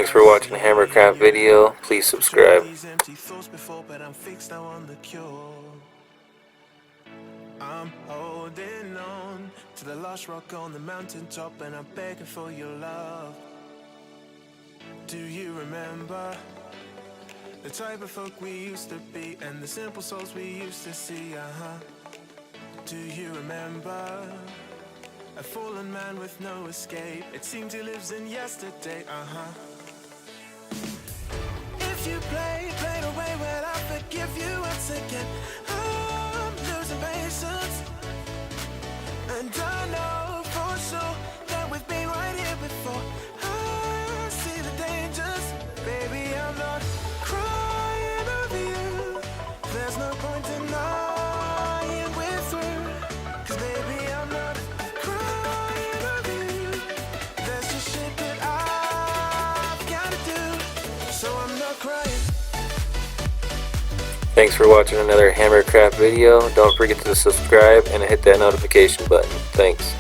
Thanks for watching a Hammercraft video. Please subscribe. I'm holding on to the last rock on the mountaintop, and I'm begging for your love. Do you remember the type of folk we used to be, and the simple souls we used to see? Do you remember a fallen man with no escape? It seems he lives in yesterday. If you play away, well, I forgive you once again. I'm losing patience, and I know for sure that we've been right here before. I see the dangers, baby, I'm not crying over you. There's no point denying we're through, 'cause baby, I'm not crying over you. There's just shit that I've gotta do, so I'm not crying. Thanks for watching another Hammercraft video. Don't forget to subscribe and hit that notification button. Thanks.